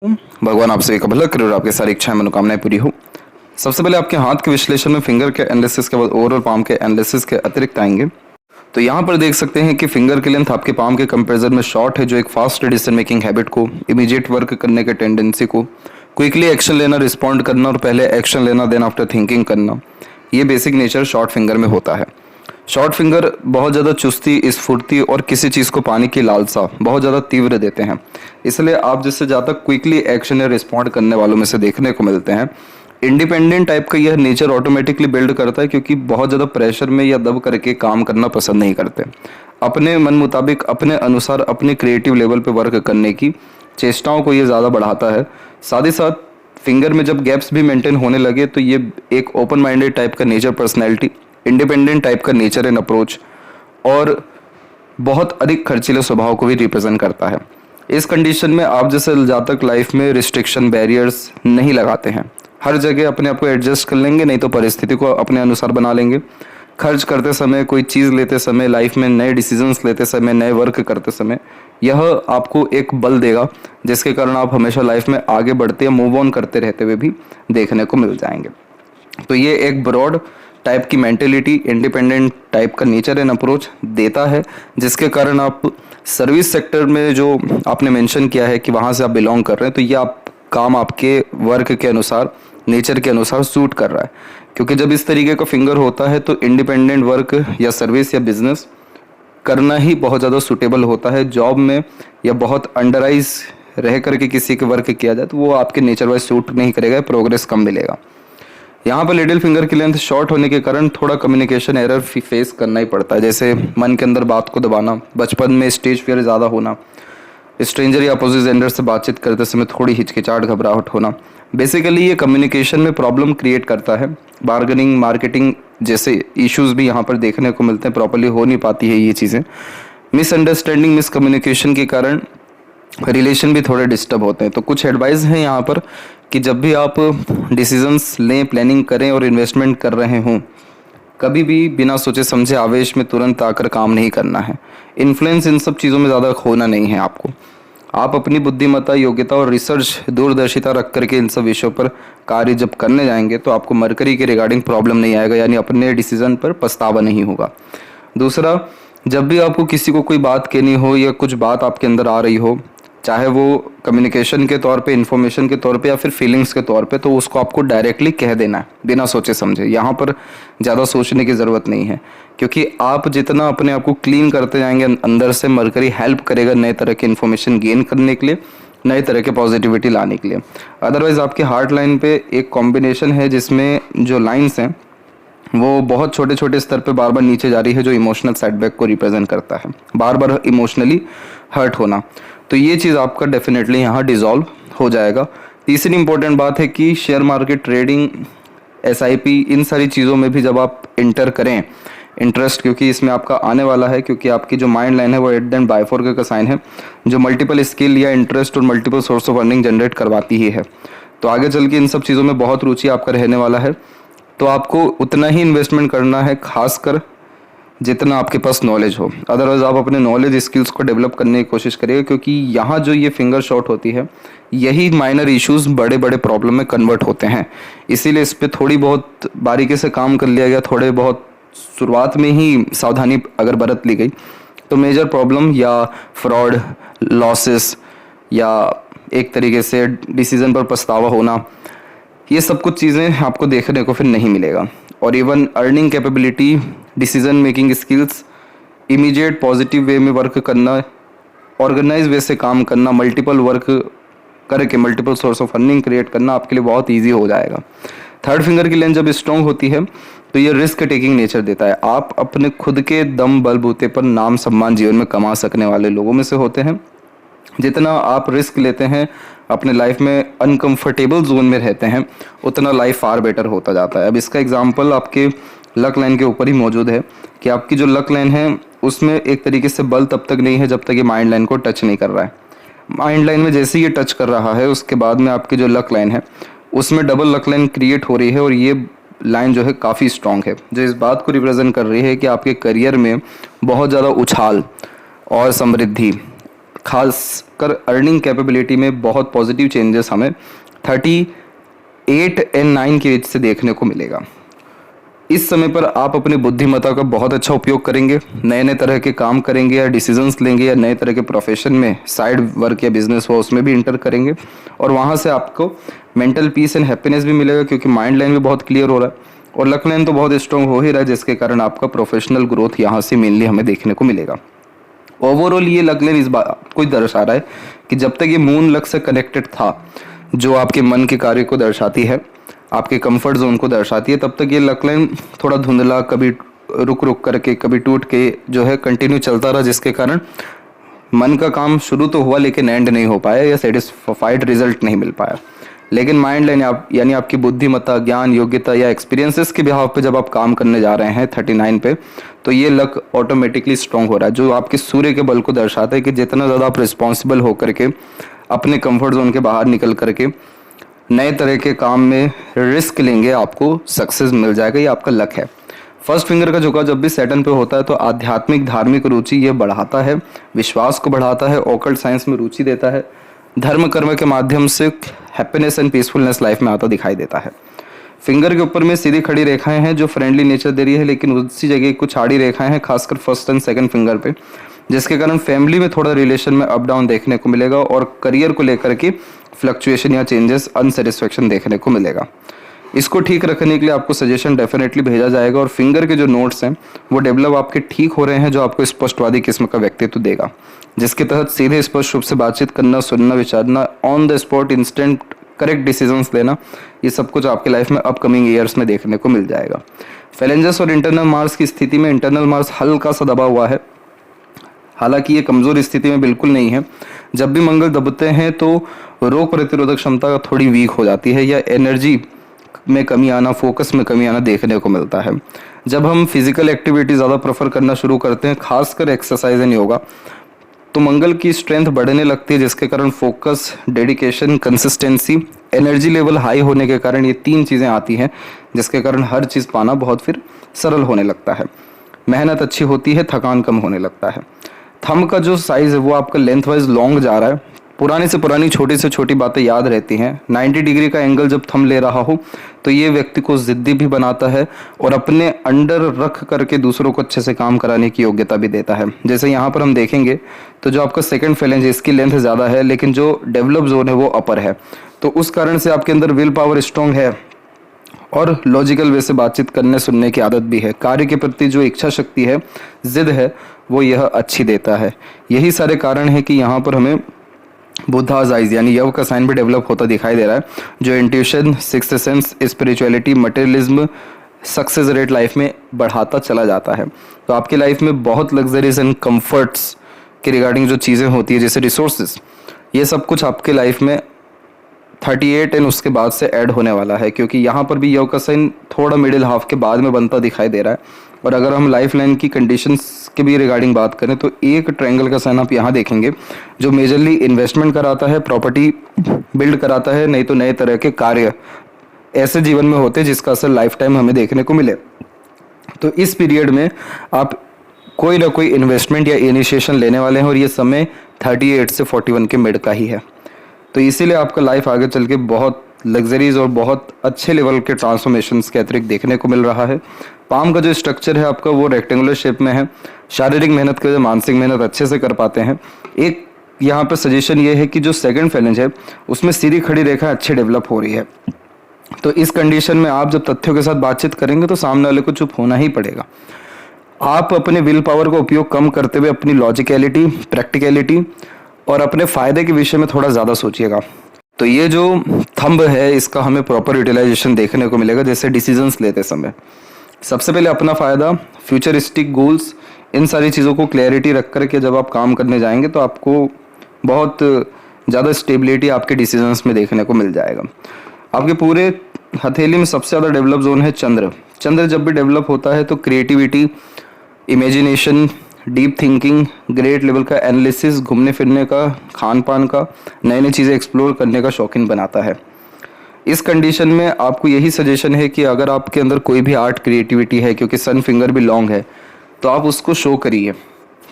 भगवान आप सभी का भला करे और आपकी सारी इच्छाएं मनोकामनाएं पूरी हो। सबसे पहले आपके हाथ के विश्लेषण में फिंगर के एनालिसिस के बाद ओवरऑल पाम के एनालिसिस के अतिरिक्त आएंगे। तो यहाँ पर देख सकते हैं कि फिंगर की लेंथ आपके पाम के कंपैरिजन में शॉर्ट है, जो एक फास्ट डिसीजन मेकिंग हैबिट को, इमीडिएट वर्क करने के टेंडेंसी को, क्विकली एक्शन लेना, रिस्पॉन्ड करना और पहले एक्शन लेना देन आफ्टर थिंकिंग करना, ये बेसिक नेचर शॉर्ट फिंगर में होता है। शॉर्ट फिंगर बहुत ज़्यादा चुस्ती, स्फूर्ति और किसी चीज़ को पाने की लालसा बहुत ज़्यादा तीव्र देते हैं। इसलिए आप जिससे ज़्यादा क्विकली एक्शन या रिस्पॉन्ड करने वालों में से देखने को मिलते हैं। इंडिपेंडेंट टाइप का यह नेचर ऑटोमेटिकली बिल्ड करता है, क्योंकि बहुत ज़्यादा प्रेशर में या दब करके काम करना पसंद नहीं करते। अपने मन मुताबिक, अपने अनुसार, अपने क्रिएटिव लेवल पे वर्क करने की चेष्टाओं को ये ज़्यादा बढ़ाता है। साथ ही साथ फिंगर में जब गैप्स भी मेंटेन होने लगे तो ये एक ओपन माइंडेड टाइप का नेचर, पर्सनैलिटी, इंडिपेंडेंट टाइप का नेचर एंड अप्रोच और बहुत अधिक खर्चीले स्वभाव को भी रिप्रेजेंट करता है। इस कंडीशन में आप जैसे जब तक लाइफ में रिस्ट्रिक्शन, बैरियर्स नहीं लगाते हैं, हर जगह अपने आप को एडजस्ट कर लेंगे, नहीं तो परिस्थिति को अपने अनुसार बना लेंगे। खर्च करते समय, कोई चीज़ लेते समय, लाइफ में नए डिसीजंस लेते समय, नए वर्क करते समय, यह आपको एक बल देगा जिसके कारण आप हमेशा लाइफ में आगे बढ़ते या मूव ऑन करते रहते हुए भी देखने को मिल जाएंगे। तो ये एक ब्रॉड टाइप की मेंटेलिटी, इंडिपेंडेंट टाइप का नेचर एंड अप्रोच देता है, जिसके कारण आप सर्विस सेक्टर में जो आपने मेंशन किया है कि वहाँ से आप बिलोंग कर रहे हैं, तो ये आप काम आपके वर्क के अनुसार, नेचर के अनुसार सूट कर रहा है। क्योंकि जब इस तरीके का फिंगर होता है तो इंडिपेंडेंट वर्क या सर्विस या बिजनेस करना ही बहुत ज़्यादा सूटेबल होता है। जॉब में या बहुत अंडराइज रह करके किसी के वर्क किया जाए तो वो आपके नेचर वाइज सूट नहीं करेगा, प्रोग्रेस कम मिलेगा। यहाँ पर लिटिल फिंगर की लेंथ शॉर्ट होने के कारण थोड़ा कम्युनिकेशन एरर फेस करना ही पड़ता है, जैसे मन के अंदर बात को दबाना, बचपन में स्टेज फियर ज़्यादा होना, स्ट्रेंजर या अपोजिट जेंडर से बातचीत करते समय थोड़ी हिचकिचाहट, घबराहट होना। बेसिकली ये कम्युनिकेशन में प्रॉब्लम क्रिएट करता है। बार्गेनिंग, मार्केटिंग जैसे इश्यूज भी यहाँ पर देखने को मिलते हैं, प्रॉपर्ली हो नहीं पाती है ये चीज़ें। मिसअंडरस्टैंडिंग, मिसकम्युनिकेशन के कारण रिलेशन भी थोड़े डिस्टर्ब होते हैं। तो कुछ एडवाइस हैं यहाँ पर कि जब भी आप डिसीजंस लें, प्लानिंग करें और इन्वेस्टमेंट कर रहे हों, कभी भी बिना सोचे समझे आवेश में तुरंत आकर काम नहीं करना है। इन्फ्लुएंस इन सब चीज़ों में ज़्यादा खोना नहीं है आपको। आप अपनी बुद्धिमत्ता, योग्यता और रिसर्च, दूरदर्शिता रख करके इन सब विषयों पर कार्य जब करने जाएंगे तो आपको मरकरी के रिगार्डिंग प्रॉब्लम नहीं आएगा, यानी अपने डिसीजन पर पछतावा नहीं होगा। दूसरा, जब भी आपको किसी को कोई बात कहनी हो या कुछ बात आपके अंदर आ रही हो, चाहे वो कम्युनिकेशन के तौर पे, इन्फॉर्मेशन के तौर पे या फिर फीलिंग्स के तौर पे, तो उसको आपको डायरेक्टली कह देना है बिना सोचे समझे। यहाँ पर ज़्यादा सोचने की ज़रूरत नहीं है, क्योंकि आप जितना अपने आप को क्लीन करते जाएंगे अंदर से, मरकरी हेल्प करेगा नए तरह की इन्फॉर्मेशन गेन करने के लिए, नए तरह के पॉजिटिविटी लाने के लिए। अदरवाइज़ आपके हार्ट लाइन पे एक कॉम्बिनेशन है जिसमें जो लाइन्स हैं वो बहुत छोटे छोटे स्तर पे बार बार नीचे जा रही है, जो इमोशनल सेटबैक को रिप्रेजेंट करता है, बार बार इमोशनली हर्ट होना। तो ये चीज़ आपका डेफिनेटली यहाँ डिसॉल्व हो जाएगा। तीसरी इंपॉर्टेंट बात है कि शेयर मार्केट, ट्रेडिंग, एसआईपी, इन सारी चीज़ों में भी जब आप इंटर करें इंटरेस्ट, क्योंकि इसमें आपका आने वाला है, क्योंकि आपकी जो माइंड लाइन है वो एट एंड बायफोर का साइन है, जो मल्टीपल स्किल या इंटरेस्ट और multiple source of earning generate करवाती ही है। तो आगे चल के इन सब चीज़ों में बहुत रुचि आपका रहने वाला है, तो आपको उतना ही इन्वेस्टमेंट करना है, खासकर जितना आपके पास नॉलेज हो। अदरवाइज आप अपने नॉलेज, स्किल्स को डेवलप करने की कोशिश करिएगा, क्योंकि यहाँ जो ये फिंगर शॉट होती है, यही माइनर इश्यूज बड़े बड़े प्रॉब्लम में कन्वर्ट होते हैं। इसीलिए इस पर थोड़ी बहुत बारीकी से काम कर लिया गया, थोड़े बहुत शुरुआत में ही सावधानी अगर बरत ली गई तो मेजर प्रॉब्लम या फ्रॉड, लॉसेस या एक तरीके से डिसीजन पर पछतावा होना, ये सब कुछ चीज़ें आपको देखने को फिर नहीं मिलेगा। और even earning capability, decision making skills, immediate positive way में वर्क करना, ऑर्गेनाइज वे से काम करना, मल्टीपल वर्क करके multiple source of earning create करना आपके लिए बहुत इजी हो जाएगा। थर्ड फिंगर की लेंथ जब स्ट्रॉन्ग होती है तो ये रिस्क टेकिंग नेचर देता है। आप अपने खुद के दम बलबूते पर नाम सम्मान जीवन में कमा सकने वाले लोगों में से होते हैं। जितना आप रिस्क लेते हैं, अपने लाइफ में अनकंफर्टेबल जोन में रहते हैं, उतना लाइफ फार बेटर होता जाता है। अब इसका एग्जांपल आपके लक लाइन के ऊपर ही मौजूद है कि आपकी जो लक लाइन है उसमें एक तरीके से बल तब तक नहीं है जब तक ये माइंड लाइन को टच नहीं कर रहा है। माइंड लाइन में जैसे ही ये टच कर रहा है उसके बाद में आपकी जो लक लाइन है उसमें डबल लक लाइन क्रिएट हो रही है, और ये लाइन जो है काफ़ी स्ट्रॉन्ग है, जो इस बात को रिप्रेजेंट कर रही है कि आपके करियर में बहुत ज़्यादा उछाल और समृद्धि खासकर अर्निंग कैपेबिलिटी में बहुत पॉजिटिव चेंजेस हमें 38 एंड 9 की एज से देखने को मिलेगा। इस समय पर आप अपनी बुद्धिमत्ता का बहुत अच्छा उपयोग करेंगे, नए नए तरह के काम करेंगे या डिसीजंस लेंगे या नए तरह के प्रोफेशन में साइड वर्क या बिजनेस हो उसमें भी इंटर करेंगे और वहाँ से आपको मेंटल पीस एंड हैप्पीनेस भी मिलेगा, क्योंकि माइंड लाइन भी बहुत क्लियर हो रहा है और लक लाइन तो बहुत स्ट्रॉन्ग हो ही रहा है, जिसके कारण आपका प्रोफेशनल ग्रोथ यहाँ से मेनली हमें देखने को मिलेगा। ओवरऑल ये लक लाइन इस बात को दर्शा रहा है कि जब तक ये मून लक से कनेक्टेड था, जो आपके मन के कार्य को दर्शाती है, आपके कंफर्ट जोन को दर्शाती है, तब तक ये लक लाइन थोड़ा धुंधला, कभी रुक रुक करके, कभी टूट के जो है कंटिन्यू चलता रहा, जिसके कारण मन का काम शुरू तो हुआ लेकिन एंड नहीं हो पाया या सेटिस्फाइड रिजल्ट नहीं मिल पाया। लेकिन माइंड लाइन यानी आपकी बुद्धिमत्ता, ज्ञान, योग्यता या एक्सपीरियंसेस के बिहाव पे जब आप काम करने जा रहे हैं 39 पे, तो ये लक ऑटोमेटिकली स्ट्रॉन्ग हो रहा है, जो आपके सूर्य के बल को दर्शाता है कि जितना ज़्यादा आप रिस्पॉन्सिबल होकर के अपने कंफर्ट जोन के बाहर निकल करके नए तरह के काम में रिस्क लेंगे, आपको सक्सेस मिल जाएगा। ये आपका लक है। फर्स्ट फिंगर का झुकाव जब भी सैटर्न पे होता है तो आध्यात्मिक धार्मिक रुचि ये बढ़ाता है, विश्वास को बढ़ाता है, ऑकल्ट साइंस में रुचि देता है, धर्म कर्म के माध्यम से हैप्पीनेस एंड पीसफुलनेस लाइफ में आता दिखाई देता है। फिंगर के ऊपर में सीधी खड़ी रेखाएं हैं जो फ्रेंडली नेचर दे रही है, लेकिन उसी जगह कुछ आड़ी रेखाएं हैं, खासकर फर्स्ट एंड सेकंड फिंगर पे, जिसके कारण फैमिली में थोड़ा रिलेशन में अप डाउन देखने को मिलेगा और करियर को लेकर के फ्लक्चुएशन या चेंजेस, अनसेटिस्फेक्शन देखने को मिलेगा। इसको ठीक रखने के लिए आपको सजेशन डेफिनेटली भेजा जाएगा और फिंगर के जो नोट्स हैं वो डेवलप आपके ठीक हो रहे हैं, जो आपको स्पष्टवादी किस्म का व्यक्तित्व देगा, जिसके तहत सीधे स्पष्ट रूप से बातचीत करना, सुनना, विचारना, on the spot instant correct decisions लेना, ये सब कुछ आपके लाइफ में अपकमिंग ईयर्स में देखने को मिल जाएगा। फैलेंजस और इंटरनल मार्स की स्थिति में इंटरनल मार्स हल्का सा दबा हुआ है, हालांकि ये कमजोर स्थिति में बिल्कुल नहीं है। जब भी मंगल दबते हैं तो रोग प्रतिरोधक क्षमता थोड़ी वीक हो जाती है या एनर्जी में कमी आना, फोकस में कमी आना देखने को मिलता है। जब हम फिजिकल एक्टिविटी ज़्यादा प्रेफर करना शुरू करते हैं, खासकर एक्सरसाइज एंड योगा, तो मंगल की स्ट्रेंथ बढ़ने लगती है, जिसके कारण focus, dedication, consistency, energy level high होने के कारण ये तीन चीज़ें आती हैं, जिसके कारण हर चीज़ पाना बहुत फिर सरल होने लगता है। मेहनत अच्छी होती है, थकान कम होने लगता है। थंब का जो साइज़ है वो आपका लेंथ वाइज लॉन्ग जा रहा है, पुरानी से पुरानी छोटी से छोटी बातें याद रहती हैं। 90 डिग्री का एंगल जब थंब ले रहा हो तो ये व्यक्ति को ज़िद्दी भी बनाता है और अपने अंडर रख करके दूसरों को अच्छे से काम कराने की योग्यता भी देता है। जैसे यहाँ पर हम देखेंगे तो जो आपका सेकंड फेलेंज है इसकी लेंथ ज़्यादा है, लेकिन जो डेवलप जोन है वो अपर है, तो उस कारण से आपके अंदर विल पावर स्ट्रॉन्ग है और लॉजिकल वे से बातचीत करने सुनने की आदत भी है। कार्य के प्रति जो इच्छा शक्ति है, जिद है, वो यह अच्छी देता है। यही सारे कारण है कि यहाँ पर हमें बुद्धाज आइज यानी यव का साइन भी डेवलप होता दिखाई दे रहा है, जो intuition, sixth sense, spirituality, materialism, success rate life में बढ़ाता चला जाता है। तो आपकी लाइफ में बहुत लग्जरीज एंड कंफर्ट्स के रिगार्डिंग जो चीज़ें होती है, जैसे रिसोर्सेज, ये सब कुछ आपके लाइफ में 38 एंड उसके बाद से ऐड होने वाला है, क्योंकि यहाँ पर भी यव का साइन थोड़ा मिडिल हाफ के बाद में बनता दिखाई दे रहा है। और अगर हम लाइफ लाइन की कंडीशंस के भी रिगार्डिंग बात करें तो एक ट्रायंगल का साइन आप यहाँ देखेंगे जो मेजरली इन्वेस्टमेंट कराता है, प्रॉपर्टी बिल्ड कराता है, नहीं तो नए तरह के कार्य ऐसे जीवन में होते हैं जिसका असर लाइफ टाइम हमें देखने को मिले। तो इस पीरियड में आप कोई ना कोई इन्वेस्टमेंट या इनिशिएशन लेने वाले हैं और ये समय 38 से 41 के मिड का ही है। तो इसीलिए आपका लाइफ आगे चल के बहुत लग्जरीज और बहुत अच्छे लेवल के ट्रांसफॉर्मेशंस के अतिरिक्त देखने को मिल रहा है। पाम का जो स्ट्रक्चर है आपका वो रेक्टेंगुलर शेप में है। शारीरिक मेहनत के वजह मानसिक मेहनत अच्छे से कर पाते हैं। एक यहाँ पर सजेशन ये है कि जो सेकंड फेलेंज है उसमें सीधी खड़ी रेखा अच्छी डेवलप हो रही है, तो इस कंडीशन में आप जब तथ्यों के साथ बातचीत करेंगे तो सामने वाले को चुप होना ही पड़ेगा। आप अपने विल पावर का उपयोग कम करते हुए अपनी लॉजिकलिटी, प्रैक्टिकलिटी और अपने फ़ायदे के विषय में थोड़ा ज़्यादा सोचिएगा। तो ये जो थंब है इसका हमें प्रॉपर यूटिलाइजेशन देखने को मिलेगा। जैसे डिसीजंस लेते समय सबसे पहले अपना फ़ायदा, फ्यूचरिस्टिक गोल्स, इन सारी चीज़ों को क्लैरिटी रख करके जब आप काम करने जाएंगे तो आपको बहुत ज़्यादा स्टेबिलिटी आपके डिसीजंस में देखने को मिल जाएगा। आपके पूरे हथेली में सबसे ज़्यादा डेवलप जोन है चंद्र। चंद्र जब भी डेवलप होता है तो creativity, imagination, deep thinking, great level का एनालिसिस, घूमने फिरने का, खान पान का, नई नई चीज़ें एक्सप्लोर करने का शौकीन बनाता है। इस कंडीशन में आपको यही सजेशन है कि अगर आपके अंदर कोई भी आर्ट क्रिएटिविटी है, क्योंकि सन फिंगर भी लॉन्ग है, तो आप उसको शो करिए।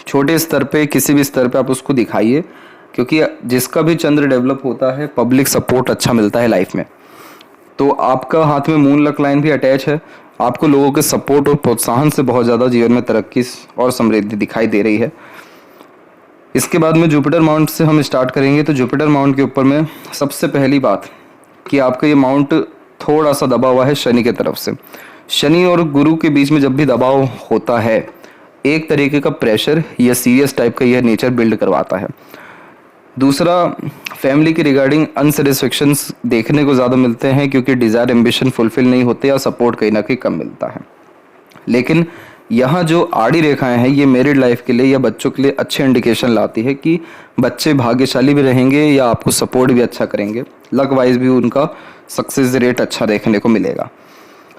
छोटे स्तर पे, किसी भी स्तर पे आप उसको दिखाइए, क्योंकि जिसका भी चंद्र डेवलप होता है पब्लिक सपोर्ट अच्छा मिलता है लाइफ में। तो आपका हाथ में मून लक लाइन भी अटैच है, आपको लोगों के सपोर्ट और प्रोत्साहन से बहुत ज़्यादा जीवन में तरक्की और समृद्धि दिखाई दे रही है। इसके बाद में जुपिटर माउंट से हम स्टार्ट करेंगे। तो जुपिटर माउंट के ऊपर में सबसे पहली बात कि आपका ये माउंट थोड़ा सा दबा हुआ है शनि की तरफ से। शनि और गुरु के बीच में जब भी दबाव होता है, एक तरीके का प्रेशर या सीरियस टाइप का यह नेचर बिल्ड करवाता है। दूसरा, फैमिली के रिगार्डिंग अनसेटिस्फेक्शंस देखने को ज़्यादा मिलते हैं, क्योंकि डिज़ायर एम्बिशन फुलफिल नहीं होते या सपोर्ट कहीं ना कहीं कम मिलता है। लेकिन यहाँ जो आड़ी रेखाएं हैं ये मैरिड लाइफ के लिए या बच्चों के लिए अच्छे इंडिकेशन लाती है कि बच्चे भाग्यशाली भी रहेंगे या आपको सपोर्ट भी अच्छा करेंगे, लक वाइज भी उनका सक्सेस रेट अच्छा देखने को मिलेगा।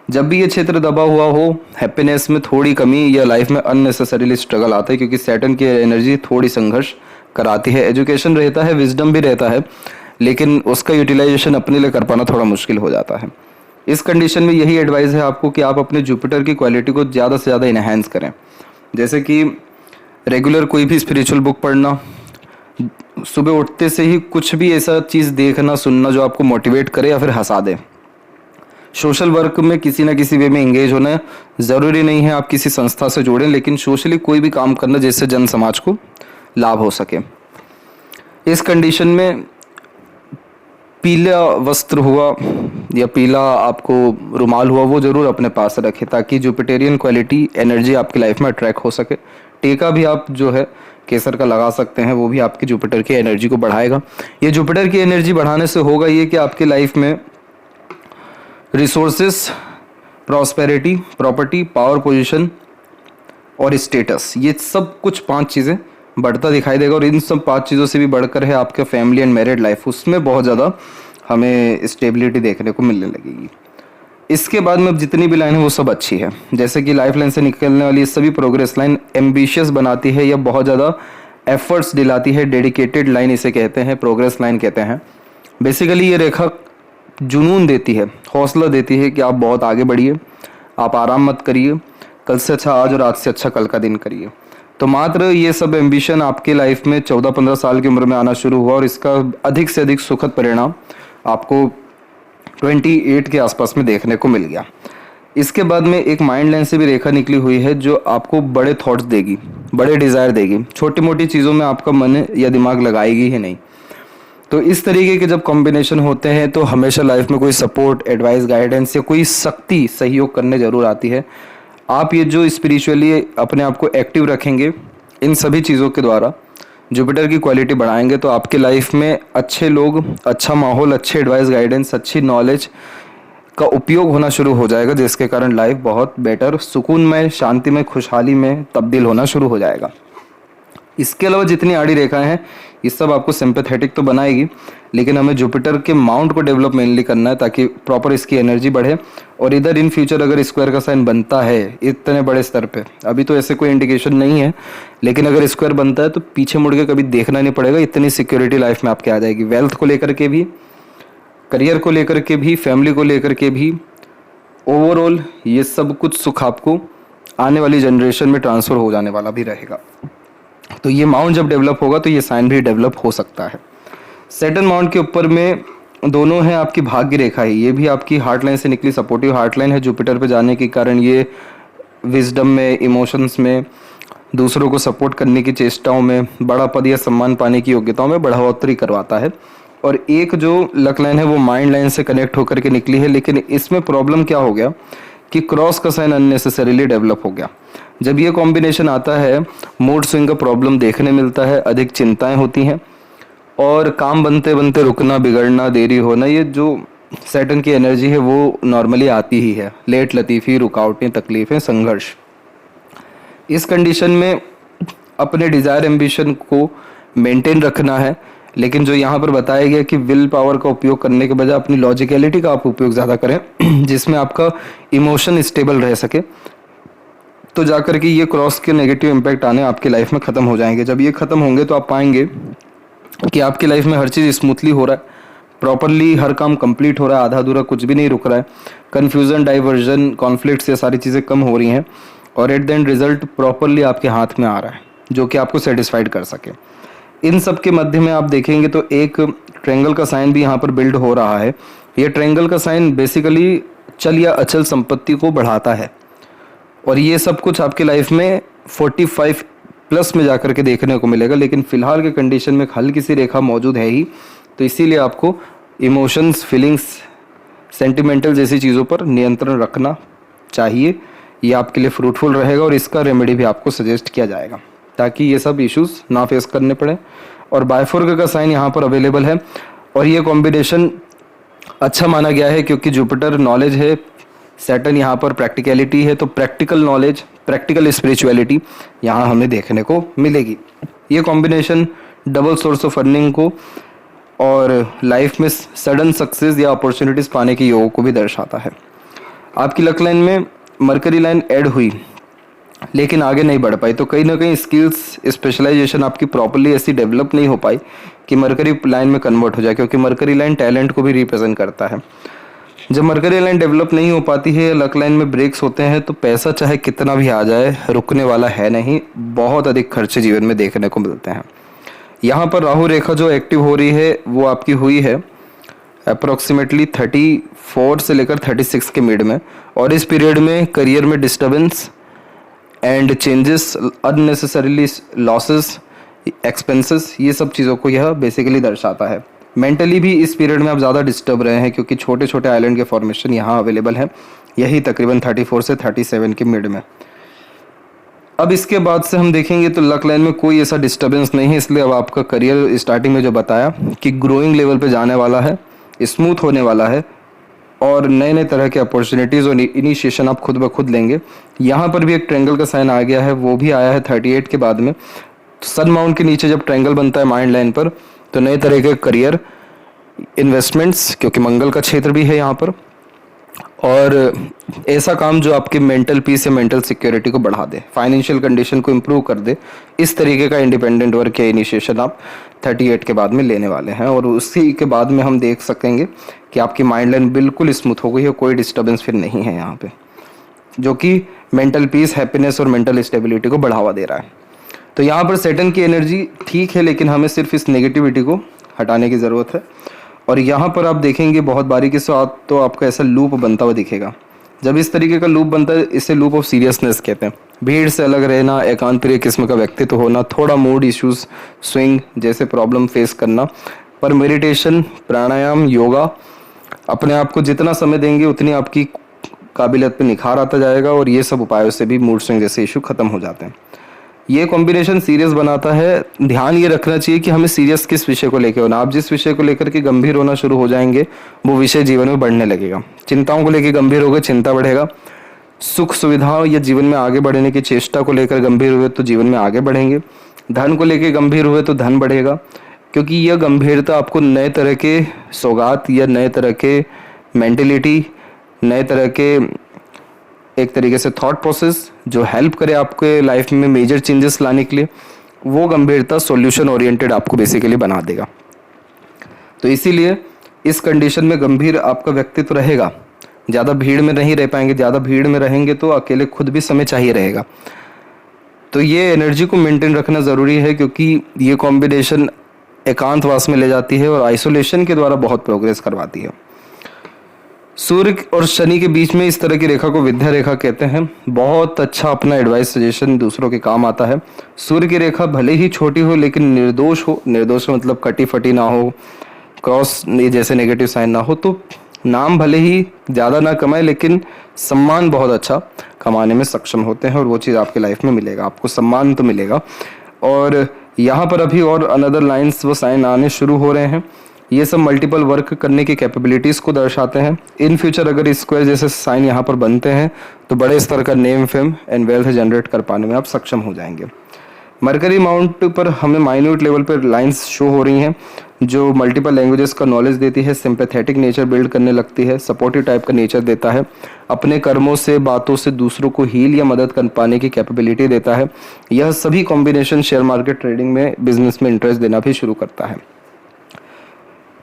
जब भी ये क्षेत्र दबा हुआ हो, हैप्पीनेस में थोड़ी कमी या लाइफ में अननेसेसरीली स्ट्रगल आता है, क्योंकि सैटर्न की एनर्जी थोड़ी संघर्ष कराती है। एजुकेशन रहता है, विजडम भी रहता है, लेकिन उसका यूटिलाइजेशन अपने लिए कर पाना थोड़ा मुश्किल हो जाता है। इस कंडीशन में यही एडवाइस है आपको कि आप अपने जुपिटर की क्वालिटी को ज़्यादा से ज़्यादा इनहेंस करें। जैसे कि रेगुलर कोई भी स्पिरिचुअल बुक पढ़ना, सुबह उठते से ही कुछ भी ऐसा चीज़ देखना सुनना जो आपको मोटिवेट करे या फिर हंसा दे। सोशल वर्क में किसी ना किसी वे में एंगेज होना, ज़रूरी नहीं है आप किसी संस्था से जुड़ें, लेकिन सोशली कोई भी काम करना जिससे जन समाज को लाभ हो सके। इस कंडीशन में पीला वस्त्र हुआ या पीला आपको रुमाल हुआ वो ज़रूर अपने पास रखें, ताकि जुपिटेरियन क्वालिटी एनर्जी आपकी लाइफ में अट्रैक्ट हो सके। टीका भी आप जो है केसर का लगा सकते हैं, वो भी आपकी जुपिटर की एनर्जी को बढ़ाएगा। ये जुपिटर की एनर्जी बढ़ाने से होगा ये कि आपकी लाइफ में resources, prosperity, property, power position और स्टेटस, ये सब कुछ 5 चीज़ें बढ़ता दिखाई देगा। और इन सब 5 चीज़ों से भी बढ़कर है आपके फैमिली एंड मैरिड लाइफ, उसमें बहुत ज़्यादा हमें स्टेबिलिटी देखने को मिलने लगेगी। इसके बाद में जितनी भी लाइन है वो सब अच्छी है। जैसे कि लाइफ लाइन से निकलने वाली सभी प्रोग्रेस लाइन एम्बिशियस बनाती है या बहुत ज़्यादा एफर्ट्स दिलाती है। डेडिकेटेड लाइन इसे कहते हैं, प्रोग्रेस लाइन कहते हैं। बेसिकली ये रेखा जुनून देती है, हौसला देती है कि आप बहुत आगे बढ़िए, आप आराम मत करिए, कल से अच्छा आज और आज से अच्छा कल का दिन करिए। तो मात्र ये सब एम्बिशन आपके लाइफ में 14-15 साल की उम्र में आना शुरू हुआ और इसका अधिक से अधिक सुखद परिणाम आपको 28 के आसपास में देखने को मिल गया। इसके बाद में एक माइंड लाइन से भी रेखा निकली हुई है जो आपको बड़े थॉट्स देगी, बड़े डिज़ायर देगी, छोटी मोटी चीज़ों में आपका मन या दिमाग लगाएगी ही नहीं। तो इस तरीके के जब कॉम्बिनेशन होते हैं तो हमेशा लाइफ में कोई सपोर्ट, एडवाइस, गाइडेंस या कोई शक्ति सहयोग करने ज़रूर आती है। आप ये जो स्पिरिचुअली अपने आप को एक्टिव रखेंगे, इन सभी चीज़ों के द्वारा जुपिटर की क्वालिटी बढ़ाएंगे तो आपके लाइफ में अच्छे लोग, अच्छा माहौल, अच्छे एडवाइस, गाइडेंस, अच्छी नॉलेज का उपयोग होना शुरू हो जाएगा, जिसके कारण लाइफ बहुत बेटर, सुकून में, शांति में, खुशहाली में तब्दील होना शुरू हो जाएगा। इसके अलावा जितनी आड़ी रेखाएं हैं ये सब आपको सिंपैथेटिक तो बनाएगी, लेकिन हमें जुपिटर के माउंट को डेवलप मेनली करना है ताकि प्रॉपर इसकी एनर्जी बढ़े। और इधर इन फ्यूचर अगर स्क्वायर का साइन बनता है इतने बड़े स्तर पे, अभी तो ऐसे कोई इंडिकेशन नहीं है, लेकिन अगर स्क्वायर बनता है तो पीछे मुड़ के कभी देखना नहीं पड़ेगा, इतनी सिक्योरिटी लाइफ में आपके आ जाएगी। वेल्थ को लेकर के भी, करियर को लेकर के भी, फैमिली को लेकर के भी, ओवरऑल ये सब कुछ सुख आपको आने वाली जनरेशन में ट्रांसफ़र हो जाने वाला भी रहेगा। तो ये माउंट जब डेवलप होगा तो ये साइन भी डेवलप हो सकता है। सैटर्न माउंट के ऊपर में दोनों हैं आपकी भाग्य रेखा है, ये भी आपकी हार्ट लाइन से निकली सपोर्टिव हार्ट लाइन है। जुपिटर पे जाने के कारण ये विजडम में, इमोशंस में, दूसरों को सपोर्ट करने की चेष्टाओं में, बड़ा पद या सम्मान पाने की योग्यताओं में बढ़ोतरी करवाता है। और एक जो लक लाइन है वो माइंड लाइन से कनेक्ट होकर के निकली है, लेकिन इसमें प्रॉब्लम क्या हो गया कि क्रॉस का साइन अननेसेसरीली डेवलप हो गया। जब ये कॉम्बिनेशन आता है मूड स्विंग का प्रॉब्लम देखने मिलता है, अधिक चिंताएं होती हैं और काम बनते बनते रुकना, बिगड़ना, देरी होना, ये जो सैटर्न की एनर्जी है वो नॉर्मली आती ही है। लेट लतीफ़ी, रुकावटें, तकलीफ़ें, संघर्ष। इस कंडीशन में अपने डिज़ायर एम्बिशन को मेंटेन रखना है, लेकिन जो यहाँ पर बताया गया कि विल पावर का उपयोग करने के बजाय अपनी लॉजिकलिटी का आप उपयोग ज़्यादा करें जिसमें आपका इमोशन स्टेबल रह सके, तो जाकर के ये क्रॉस के नेगेटिव इम्पैक्ट आने आपकी लाइफ में ख़त्म हो जाएंगे। जब ये ख़त्म होंगे तो आप पाएंगे कि आपकी लाइफ में हर चीज़ स्मूथली हो रहा है, प्रॉपरली हर काम कंप्लीट हो रहा है, आधा अधूरा कुछ भी नहीं रुक रहा है, कन्फ्यूज़न, डाइवर्जन, कॉन्फ्लिक्ट्स, ये सारी चीज़ें कम हो रही हैं और at the end result properly आपके हाथ में आ रहा है। जो कि आपको सेटिस्फाइड कर सके। इन सब के मध्य में आप देखेंगे तो एक ट्रायंगल का साइन भी यहाँ पर बिल्ड हो रहा है। ये ट्रायंगल का साइन बेसिकली चल या अचल संपत्ति को बढ़ाता है, और ये सब कुछ आपके लाइफ में 45 प्लस में जाकर के देखने को मिलेगा। लेकिन फिलहाल के कंडीशन में हल्की सी रेखा मौजूद है ही, तो इसीलिए आपको इमोशंस, फीलिंग्स, सेंटिमेंटल जैसी चीज़ों पर नियंत्रण रखना चाहिए। ये आपके लिए फ्रूटफुल रहेगा, और इसका रेमेडी भी आपको सजेस्ट किया जाएगा ताकि ये सब इश्यूज़ ना फेस करने पड़े। और बायफोर्क का साइन यहाँ पर अवेलेबल है, और ये कॉम्बिनेशन अच्छा माना गया है क्योंकि जुपिटर नॉलेज है, सैटर्न यहाँ पर प्रैक्टिकलिटी है, तो प्रैक्टिकल नॉलेज, प्रैक्टिकल स्पिरिचुअलिटी यहाँ हमें देखने को मिलेगी। ये combination double source of earning को और लाइफ में सडन सक्सेस या अपॉर्चुनिटीज़ पाने के योग को भी दर्शाता है। आपकी लक लाइन में मरकरी लाइन ऐड हुई लेकिन आगे नहीं बढ़ पाई, तो कहीं ना कहीं स्किल्स, स्पेशलाइजेशन आपकी प्रॉपर्ली ऐसी डेवलप नहीं हो पाई कि मरकरी लाइन में कन्वर्ट हो जाए, क्योंकि मरकरी लाइन टैलेंट को भी रिप्रेजेंट करता है। जब मरकरी लाइन डेवलप नहीं हो पाती है, लक लाइन में ब्रेक्स होते हैं, तो पैसा चाहे कितना भी आ जाए रुकने वाला है नहीं, बहुत अधिक खर्चे जीवन में देखने को मिलते हैं। यहाँ पर राहु रेखा जो एक्टिव हो रही है वो आपकी हुई है अप्रोक्सीमेटली 34 से लेकर 36 के मिड में, और इस पीरियड में करियर में disturbance and changes, unnecessarily losses, expenses, ये सब चीज़ों को यह बेसिकली दर्शाता है। मेंटली भी इस पीरियड में आप ज़्यादा डिस्टर्ब रहे हैं क्योंकि छोटे छोटे आइलैंड के फॉर्मेशन यहाँ अवेलेबल है, यही तकरीबन 34 से 37 के मिड में। अब इसके बाद से हम देखेंगे तो लक लाइन में कोई ऐसा डिस्टर्बेंस नहीं है, इसलिए अब आपका करियर स्टार्टिंग में जो बताया कि ग्रोइंग लेवल पे जाने वाला है, स्मूथ होने वाला है, और नए नए तरह के अपॉर्चुनिटीज़ और इनिशिएशन आप खुद ब खुद लेंगे। यहाँ पर भी एक ट्रायंगल का साइन आ गया है, वो भी आया है 38 के बाद में। सन माउंट के नीचे जब ट्रायंगल बनता है माइंड लाइन पर, तो नए तरह के करियर, इन्वेस्टमेंट्स, क्योंकि मंगल का क्षेत्र भी है यहाँ पर, और ऐसा काम जो आपके मेंटल पीस या मेंटल सिक्योरिटी को बढ़ा दे, फाइनेंशियल कंडीशन को इम्प्रूव कर दे, इस तरीके का इंडिपेंडेंट वर्क या इनिशिएशन आप 38 के बाद में लेने वाले हैं। और उसी के बाद में हम देख सकेंगे कि आपकी माइंड लाइन बिल्कुल स्मूथ हो गई है, कोई डिस्टर्बेंस फिर नहीं है यहाँ पे, जो कि मेंटल पीस, हैप्पीनेस और मेंटल स्टेबिलिटी को बढ़ावा दे रहा है। तो यहाँ पर सैटर्न की एनर्जी ठीक है, लेकिन हमें सिर्फ इस नेगेटिविटी को हटाने की ज़रूरत है। और यहाँ पर आप देखेंगे बहुत बारीकी से तो आपका ऐसा लूप बनता हुआ दिखेगा। जब इस तरीके का लूप बनता है, इसे लूप ऑफ सीरियसनेस कहते हैं। भीड़ से अलग रहना, एकांत प्रिय किस्म का व्यक्तित्व होना, थोड़ा मूड इश्यूज, स्विंग जैसे प्रॉब्लम फेस करना, पर मेडिटेशन, प्राणायाम, योगा, अपने आप को जितना समय देंगे उतनी आपकी काबिलियत पे निखार आता जाएगा, और ये सब उपायों से भी मूड स्विंग जैसे इशू खत्म हो जाते हैं। ये कॉम्बिनेशन सीरियस बनाता है। ध्यान ये रखना चाहिए कि हमें सीरियस किस विषय को लेकर होना। आप जिस विषय को लेकर के गंभीर होना शुरू हो जाएंगे, वो विषय जीवन में बढ़ने लगेगा। चिंताओं को लेकर गंभीर हो गए, चिंता बढ़ेगा। सुख सुविधाओं या जीवन में आगे बढ़ने की चेष्टा को लेकर गंभीर हुए तो जीवन में आगे बढ़ेंगे। धन को लेकर गंभीर हुए तो धन बढ़ेगा, क्योंकि यह गंभीरता आपको नए तरह के सौगात या नए तरह के मेंटेलिटी, नए तरह के एक तरीके से थॉट प्रोसेस जो हेल्प करे आपके लाइफ में मेजर चेंजेस लाने के लिए, वो गंभीरता सॉल्यूशन ओरिएंटेड आपको बेसिकली बना देगा। तो इसीलिए इस कंडीशन में गंभीर आपका व्यक्तित्व रहेगा। ज़्यादा भीड़ में नहीं रह पाएंगे, ज़्यादा भीड़ में रहेंगे तो अकेले खुद भी समय चाहिए रहेगा। तो ये एनर्जी को मेंटेन रखना ज़रूरी है, क्योंकि ये कॉम्बिनेशन एकांतवास में ले जाती है और आइसोलेशन के द्वारा बहुत प्रोग्रेस करवाती है। सूर्य और शनि के बीच में इस तरह की रेखा को विद्या रेखा कहते हैं। बहुत अच्छा अपना एडवाइस, सजेशन दूसरों के काम आता है। सूर्य की रेखा भले ही छोटी हो लेकिन निर्दोष हो। निर्दोष मतलब कटी फटी ना हो, क्रॉस जैसे नेगेटिव साइन ना हो। तो नाम भले ही ज़्यादा ना कमाए लेकिन सम्मान बहुत अच्छा कमाने में सक्षम होते हैं, और वो चीज़ आपके लाइफ में मिलेगा, आपको सम्मान तो मिलेगा। और यहाँ पर अभी और अनदर लाइन्स वो साइन आने शुरू हो रहे हैं। ये सब मल्टीपल वर्क करने की कैपेबिलिटीज़ को दर्शाते हैं। इन फ्यूचर अगर स्क्वायर जैसे साइन यहाँ पर बनते हैं तो बड़े स्तर का name, fame and wealth generate कर पाने में आप सक्षम हो जाएंगे। मरकरी माउंट पर हमें माइन्यूट लेवल पर लाइंस शो हो रही हैं जो मल्टीपल लैंग्वेजेस का नॉलेज देती है, सिंपैथेटिक नेचर बिल्ड करने लगती है, सपोर्टिव टाइप का नेचर देता है, अपने कर्मों से, बातों से दूसरों को हील या मदद कर पाने की कैपेबिलिटी देता है। यह सभी कॉम्बिनेशन शेयर मार्केट ट्रेडिंग में, बिजनेस में इंटरेस्ट देना भी शुरू करता है।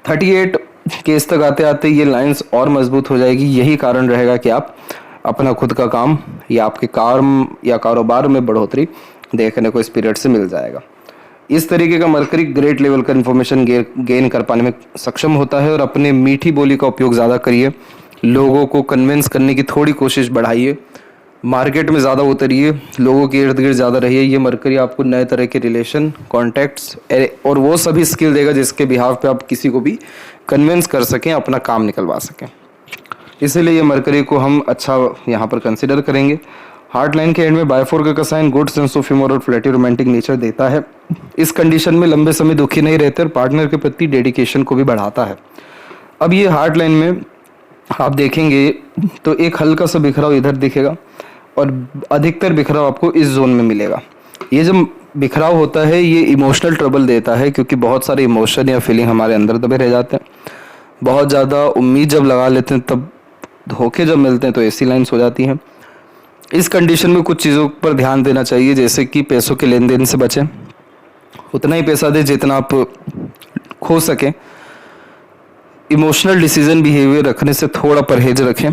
38 केस तक आते आते ये लाइंस और मजबूत हो जाएगी। यही कारण रहेगा कि आप अपना खुद का काम या आपके काम या कारोबार में बढ़ोतरी देखने को इस पीरियड से मिल जाएगा। इस तरीके का मरकरी ग्रेट लेवल का इन्फॉर्मेशन गेन कर पाने में सक्षम होता है। और अपने मीठी बोली का उपयोग ज़्यादा करिए, लोगों को कन्विंस करने की थोड़ी कोशिश बढ़ाइए, मार्केट में ज़्यादा उतरिए, लोगों के इर्द गिर्द ज़्यादा रहिए। ये मरकरी आपको नए तरह के रिलेशन, कॉन्टैक्ट्स और वो सभी स्किल देगा जिसके बिहाव पे आप किसी को भी कन्विंस कर सकें, अपना काम निकलवा सकें। इसीलिए ये मरकरी को हम अच्छा यहाँ पर कंसिडर करेंगे। हार्ट लाइन के एंड में बायफोर का sign good sense of humour और फ्लैटी रोमांटिक नेचर देता है। इस कंडीशन में लंबे समय दुखी नहीं रहते और पार्टनर के प्रति डेडिकेशन को भी बढ़ाता है। अब ये हार्ट लाइन में आप देखेंगे तो एक हल्का सा बिखराव इधर दिखेगा और अधिकतर बिखराव आपको इस जोन में मिलेगा। ये जब बिखराव होता है ये इमोशनल ट्रबल देता है, क्योंकि बहुत सारे इमोशन या फीलिंग हमारे अंदर दबे रह जाते हैं। बहुत ज़्यादा उम्मीद जब लगा लेते हैं तब धोखे जब मिलते हैं तो ऐसी लाइन्स हो जाती हैं। इस कंडीशन में कुछ चीज़ों पर ध्यान देना चाहिए, जैसे कि पैसों के लेन देन से बचें, उतना ही पैसा दें जितना आप खो सकें। इमोशनल डिसीजन बिहेवियर रखने से थोड़ा परहेज रखें।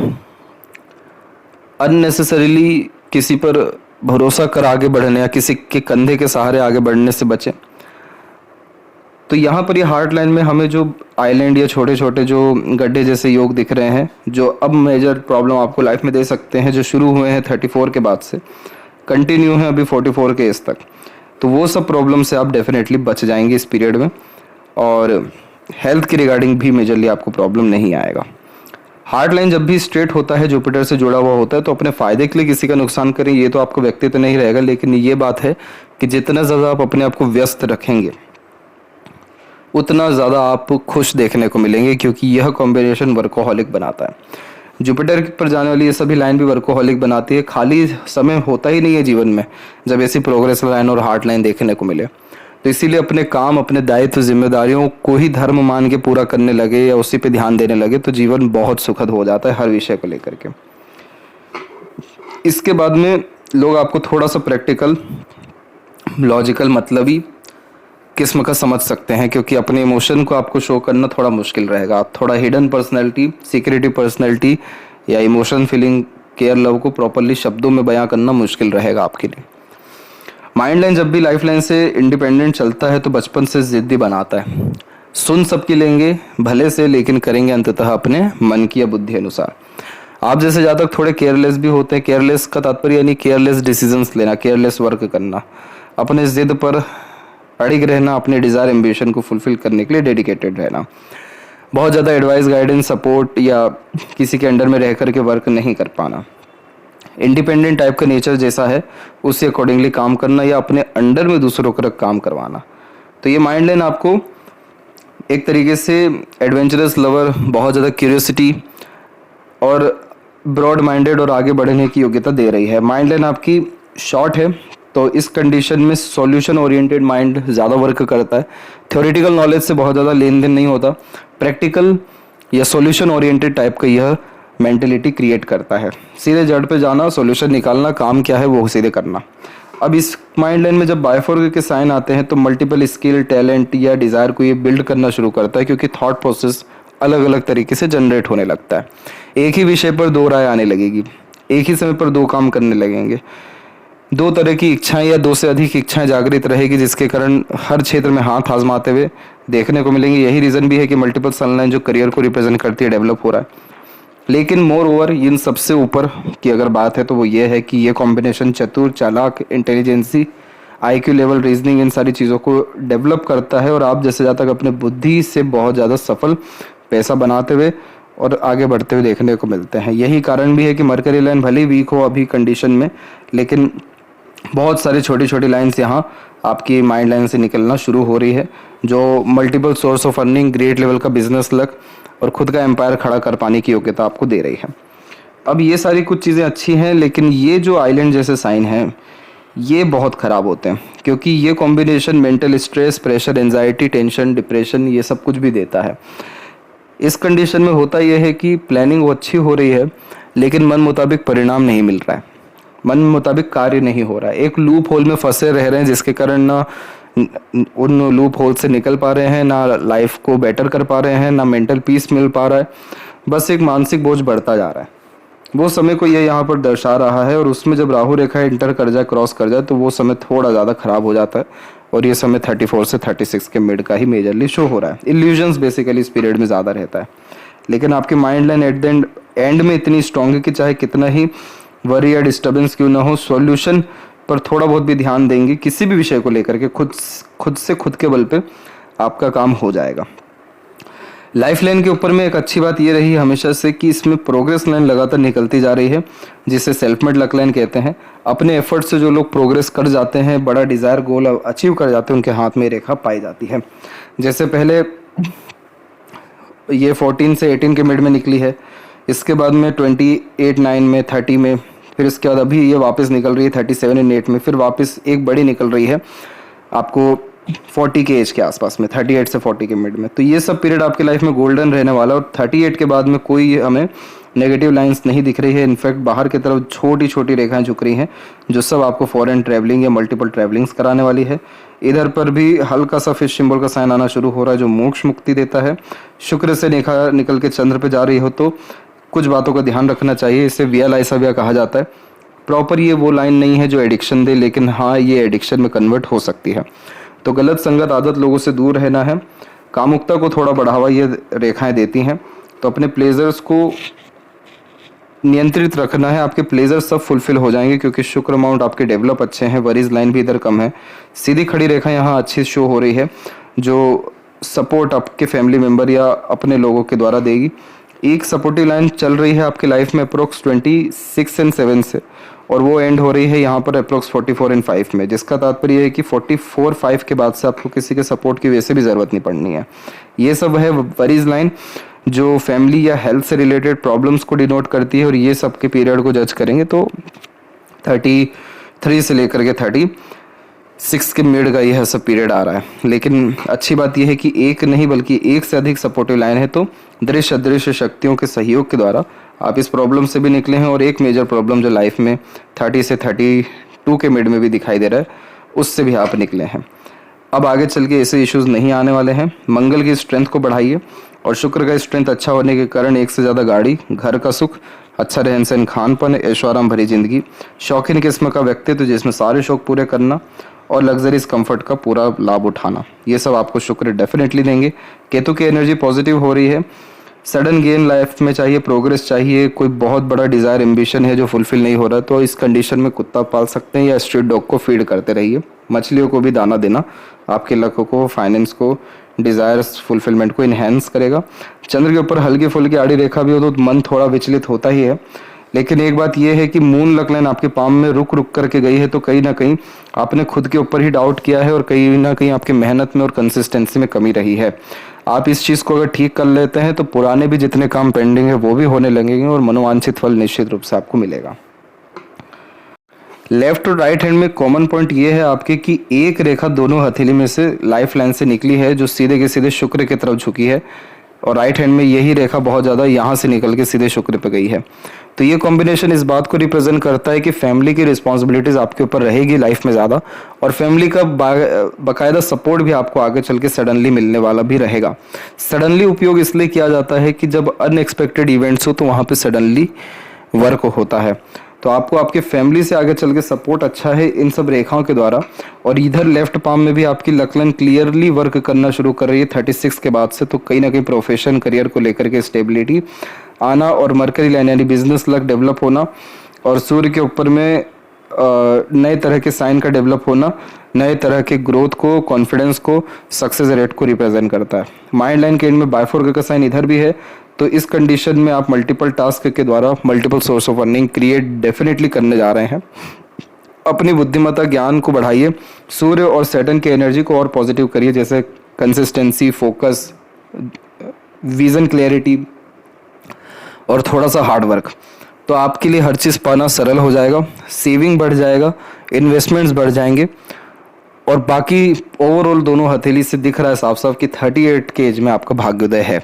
अननेसेसरीली किसी पर भरोसा कर आगे बढ़ने या किसी के कंधे के सहारे आगे बढ़ने से बचें। तो यहाँ पर ये हार्ट लाइन में हमें जो आइलैंड या छोटे छोटे जो गड्ढे जैसे योग दिख रहे हैं, जो अब मेजर प्रॉब्लम आपको लाइफ में दे सकते हैं, जो शुरू हुए हैं 34 के बाद से कंटिन्यू हैं अभी 44 के एज तक, तो वो सब प्रॉब्लम से आप डेफिनेटली बच जाएंगे इस पीरियड में। और हेल्थ के रिगार्डिंग भी मेजरली आपको प्रॉब्लम नहीं आएगा। हार्ट लाइन जब भी स्ट्रेट होता है, जुपिटर से जुड़ा हुआ होता है, तो अपने फ़ायदे के लिए किसी का नुकसान करें ये तो आपको व्यक्तित्व नहीं रहेगा, लेकिन ये बात है कि जितना ज़्यादा आप अपने आप को व्यस्त रखेंगे उतना ज़्यादा आप खुश देखने को मिलेंगे, क्योंकि यह कॉम्बिनेशन वर्कोहॉलिक बनाता है। जुपिटर पर जाने वाली ये सभी लाइन भी वर्कोहॉलिक बनाती है। खाली समय होता ही नहीं है जीवन में जब ऐसी प्रोग्रेस लाइन और हार्ट लाइन देखने को मिले। तो इसीलिए अपने काम, अपने दायित्व, जिम्मेदारियों को ही धर्म मान के पूरा करने लगे या उसी पे ध्यान देने लगे तो जीवन बहुत सुखद हो जाता है हर विषय को लेकर के। इसके बाद में लोग आपको थोड़ा सा प्रैक्टिकल, लॉजिकल, मतलबी किस्म का समझ सकते हैं, क्योंकि अपने इमोशन को आपको शो करना थोड़ा मुश्किल रहेगा। आप थोड़ा हिडन पर्सनैलिटी, सीक्रेटिव पर्सनैलिटी या इमोशन, फीलिंग, केयर, लव को प्रॉपरली शब्दों में बयां करना मुश्किल रहेगा आपके लिए। माइंड लाइन जब भी लाइफ लाइन से इंडिपेंडेंट चलता है तो बचपन से जिद्दी बनाता है। सुन सबकी लेंगे भले से, लेकिन करेंगे अंततः अपने मन की या बुद्धि अनुसार। आप जैसे जातक थोड़े केयरलेस भी होते हैं। केयरलेस का तात्पर्य यानी केयरलेस डिसीजंस लेना, केयरलेस वर्क करना, अपने जिद पर अड़िग रहना, अपने डिज़ायर, एम्बिशन को फुलफिल करने के लिए डेडिकेटेड रहना। बहुत ज़्यादा एडवाइस, गाइडेंस, सपोर्ट या किसी के अंडर में रह कर के वर्क नहीं कर पाना। इंडिपेंडेंट टाइप का नेचर जैसा है उससे अकॉर्डिंगली काम करना या अपने अंडर में दूसरों का काम करवाना। तो ये माइंड लाइन आपको एक तरीके से एडवेंचरस लवर, बहुत ज़्यादा क्यूरियोसिटी और ब्रॉड माइंडेड और आगे बढ़ने की योग्यता दे रही है। माइंड लाइन आपकी शॉर्ट है तो इस कंडीशन में सॉल्यूशन ओरिएंटेड माइंड ज़्यादा वर्क करता है। थ्योरेटिकल नॉलेज से बहुत ज़्यादा लेन देन नहीं होता। प्रैक्टिकल या सॉल्यूशन ओरिएंटेड टाइप का यह मेंटेलिटी क्रिएट करता है। सीधे जड़ पे जाना, सॉल्यूशन निकालना, काम क्या है वो सीधे करना। अब इस माइंड लाइन में जब बायफोर के साइन आते हैं तो मल्टीपल स्किल, टैलेंट या डिज़ायर को ये बिल्ड करना शुरू करता है, क्योंकि थॉट प्रोसेस अलग अलग तरीके से जनरेट होने लगता है। एक ही विषय पर दो राय आने लगेगी, एक ही समय पर दो काम करने लगेंगे, दो तरह की इच्छाएं या दो से अधिक इच्छाएं जागृत रहेगी, जिसके कारण हर क्षेत्र में हाथ आजमाते हुए देखने को मिलेंगे। यही रीज़न भी है कि मल्टीपल सनलाइन जो करियर को रिप्रेजेंट करती है डेवलप हो रहा है। लेकिन मोर ओवर इन सबसे ऊपर की अगर बात है तो वो ये है कि ये कॉम्बिनेशन चतुर, चालाक, इंटेलिजेंसी, IQ लेवल, रीजनिंग, इन सारी चीज़ों को डेवलप करता है और आप जैसे जातक अपने बुद्धि से बहुत ज़्यादा सफल पैसा बनाते हुए और आगे बढ़ते हुए देखने को मिलते हैं। यही कारण भी है कि मरकरी लाइन भले वीक हो अभी कंडीशन में, लेकिन बहुत सारी छोटी छोटी लाइन्स यहाँ आपकी माइंड लाइन से निकलना शुरू हो रही है, जो multiple source of earning, great level का बिजनेस लक और खुद का एम्पायर खड़ा कर पाने की योग्यता आपको दे रही है। अब ये सारी कुछ चीज़ें अच्छी हैं, लेकिन ये जो आइलैंड जैसे साइन हैं ये बहुत ख़राब होते हैं, क्योंकि ये combination mental stress, pressure, anxiety, tension, depression ये सब कुछ भी देता है। इस कंडीशन में होता यह है कि प्लानिंग वो अच्छी हो रही है, लेकिन मन मुताबिक परिणाम नहीं मिल रहा है, मन मुताबिक कार्य नहीं हो रहा है। एक लूप होल में फंसे रह रहे हैं, जिसके कारण ना उन लूप होल से निकल पा रहे हैं, ना लाइफ को बेटर कर पा रहे हैं, ना मेंटल पीस मिल पा रहा है, बस एक मानसिक बोझ बढ़ता जा रहा है। वो समय को ये यहाँ पर दर्शा रहा है, और उसमें जब राहु रेखा इंटर कर जाए, क्रॉस कर जाए, तो वो समय थोड़ा ज़्यादा खराब हो जाता है, और ये समय 34 से 36 के मिड का ही मेजरली शो हो रहा है। इल्यूजन्स बेसिकली इस पीरियड में ज़्यादा रहता है, लेकिन आपकी mind line at the end में इतनी स्ट्रांग है कि चाहे कितना ही वरी या डिस्टर्बेंस क्यों ना हो, सॉल्यूशन पर थोड़ा बहुत भी ध्यान देंगे किसी भी विषय को लेकर के, खुद के बल पे आपका काम हो जाएगा। लाइफ लाइन के ऊपर में एक अच्छी बात ये रही हमेशा से कि इसमें प्रोग्रेस लाइन लगातार निकलती जा रही है, जिसे सेल्फ मेड लक लाइन कहते हैं। अपने एफर्ट से जो लोग प्रोग्रेस कर जाते हैं, बड़ा डिज़ायर गोल अचीव कर जाते हैं, उनके हाथ में रेखा पाई जाती है। जैसे पहले ये 14 से 18 के मिड में निकली है, इसके बाद में 28, 9 में, 30 में, फिर इसके बाद अभी ये वापस निकल रही है 37 और 8 में, फिर वापस एक बड़ी निकल रही है आपको 40 के एज के आसपास में, 38 से 40 के मिड में। तो ये सब पीरियड आपके लाइफ में गोल्डन रहने वाला है, और 38 के बाद में कोई हमें नेगेटिव लाइंस नहीं दिख रही है। इनफैक्ट बाहर की तरफ छोटी छोटी रेखाएं झुक रही हैं, जो सब आपको फॉरेन ट्रैवलिंग या मल्टीपल ट्रैवलिंग्स कराने वाली है। इधर पर भी हल्का सा फिश सिंबल का साइन आना शुरू हो रहा है, जो मोक्ष मुक्ति देता है। शुक्र से रेखा निकल के चंद्र पे जा रही हो तो कुछ बातों का ध्यान रखना चाहिए। इसे विया लाइसाविया कहा जाता है। प्रॉपर ये वो लाइन नहीं है जो एडिक्शन दे, लेकिन हाँ ये एडिक्शन में कन्वर्ट हो सकती है। तो गलत संगत आदत लोगों से दूर रहना है। कामुकता को थोड़ा बढ़ावा ये रेखाएं देती हैं, तो अपने प्लेजर्स को नियंत्रित रखना है। आपके प्लेजर सब फुलफिल हो जाएंगे, क्योंकि शुक्र अमाउंट आपके डेवलप अच्छे हैं। वरीज लाइन भी इधर कम है। सीधी खड़ी रेखा यहाँ अच्छी शो हो रही है, जो सपोर्ट आपके फैमिली मेम्बर या अपने लोगों के द्वारा देगी। एक सपोर्टिव लाइन चल रही है आपकी लाइफ में अप्रोक्स 26 एंड 7 से, और वो एंड हो रही है यहाँ पर अप्रोक्स 44 एंड 5 में, जिसका तात्पर्य है कि 44, 5 के बाद से आपको किसी के सपोर्ट की वैसे भी ज़रूरत नहीं पड़नी है। ये सब है वरीज लाइन, जो फैमिली या हेल्थ से रिलेटेड प्रॉब्लम्स को डिनोट करती है, और ये सब के पीरियड को जज करेंगे तो 33 से लेकर के 36 के मिड का यह सब पीरियड आ रहा है। लेकिन अच्छी बात यह है कि एक नहीं बल्कि एक से अधिक सपोर्टिव लाइन है, तो दृश्य अदृश्य शक्तियों के सहयोग के द्वारा आप इस प्रॉब्लम से भी निकले हैं, और एक मेजर प्रॉब्लम जो लाइफ में 30 से 32 के मिड में भी दिखाई दे रहा है, उससे भी आप निकले हैं। अब आगे चल के ऐसे इश्यूज नहीं आने वाले हैं। मंगल की स्ट्रेंथ को बढ़ाइए, और शुक्र का स्ट्रेंथ अच्छा होने के कारण एक से ज़्यादा गाड़ी, घर का सुख, अच्छा रहन सहन, खान पान, ऐशोआराम भरी जिंदगी, शौकीन किस्म का व्यक्तित्व जिसमें सारे शौक पूरे करना और लग्जरीज कंफर्ट का पूरा लाभ उठाना, ये सब आपको शुक्र डेफिनेटली देंगे। केतु की एनर्जी पॉजिटिव हो रही है। सडन गेन लाइफ में चाहिए, प्रोग्रेस चाहिए, कोई बहुत बड़ा डिज़ायर एम्बिशन है जो फुलफिल नहीं हो रहा, तो इस कंडीशन में कुत्ता पाल सकते हैं या स्ट्रीट डॉग को फीड करते रहिए। मछलियों को भी दाना देना आपके लक्ष्य को, फाइनेंस को, डिज़ायर्स फुलफिलमेंट को इन्हेंस करेगा। चंद्र के ऊपर हल्की फुल्की आड़ी रेखा भी हो तो मन थोड़ा विचलित होता ही है, लेकिन एक बात यह है कि मून लक लाइन आपके पाम में रुक रुक करके गई है, तो कहीं ना कहीं आपने खुद के ऊपर ही डाउट किया है, और कहीं ना कहीं आपकी मेहनत में और कंसिस्टेंसी में कमी रही है। आप इस चीज़ को अगर ठीक कर लेते हैं तो पुराने भी जितने काम पेंडिंग है वो भी होने लगेंगे, और मनोवांछित फल निश्चित रूप से आपको मिलेगा। लेफ्ट और राइट हैंड में कॉमन पॉइंट ये है आपके कि एक रेखा दोनों हथेली में से लाइफ लाइन से निकली है, जो सीधे के सीधे शुक्र की तरफ झुकी है, और राइट हैंड में यही रेखा बहुत ज़्यादा यहाँ से निकल के सीधे शुक्र पे गई है। तो ये कॉम्बिनेशन इस बात को रिप्रेजेंट करता है कि फैमिली की रिस्पॉन्सिबिलिटीज़ आपके ऊपर रहेगी लाइफ में ज़्यादा, और फैमिली का बाकायदा सपोर्ट भी आपको आगे चल के सडनली मिलने वाला भी रहेगा। सडनली उपयोग इसलिए किया जाता है कि जब अनएक्सपेक्टेड इवेंट्स हो तो वहाँ पे सडनली वर्क होता है। तो आपको आपके फैमिली से आगे चल के सपोर्ट अच्छा है इन सब रेखाओं के द्वारा। और इधर लेफ्ट पाम में भी आपकी लक लाइन क्लियरली वर्क करना शुरू कर रही है 36 के बाद से, तो कहीं ना कहीं प्रोफेशन करियर को लेकर के स्टेबिलिटी आना, और मरकरी लाइन यानी बिजनेस लक डेवलप होना, और सूर्य के ऊपर में नए तरह के साइन का डेवलप होना, नए तरह के ग्रोथ को, कॉन्फिडेंस को, सक्सेस रेट को रिप्रेजेंट करता है। माइंड लाइन के एंड में बायफोर्क का साइन इधर भी है, तो इस कंडीशन में आप मल्टीपल टास्क के द्वारा multiple source of earning create definitely करने जा रहे हैं। अपनी बुद्धिमत्ता ज्ञान को बढ़ाइए। सूर्य और सैटर्न की एनर्जी को और पॉजिटिव करिए, जैसे कंसिस्टेंसी, फोकस, विजन क्लैरिटी और थोड़ा सा हार्ड वर्क। तो आपके लिए हर चीज़ पाना सरल हो जाएगा, सेविंग बढ़ जाएगा, इन्वेस्टमेंट्स बढ़ जाएंगे, और बाकी ओवरऑल दोनों हथेली से दिख रहा है साफ साफ कि 38 के एज में आपका भाग्योदय है।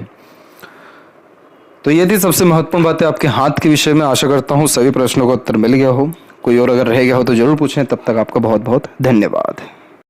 तो ये थी सबसे महत्वपूर्ण बातें आपके हाथ के विषय में। आशा करता हूँ सभी प्रश्नों का उत्तर मिल गया हो। कोई और अगर रह गया हो तो जरूर पूछें। तब तक आपका बहुत बहुत धन्यवाद।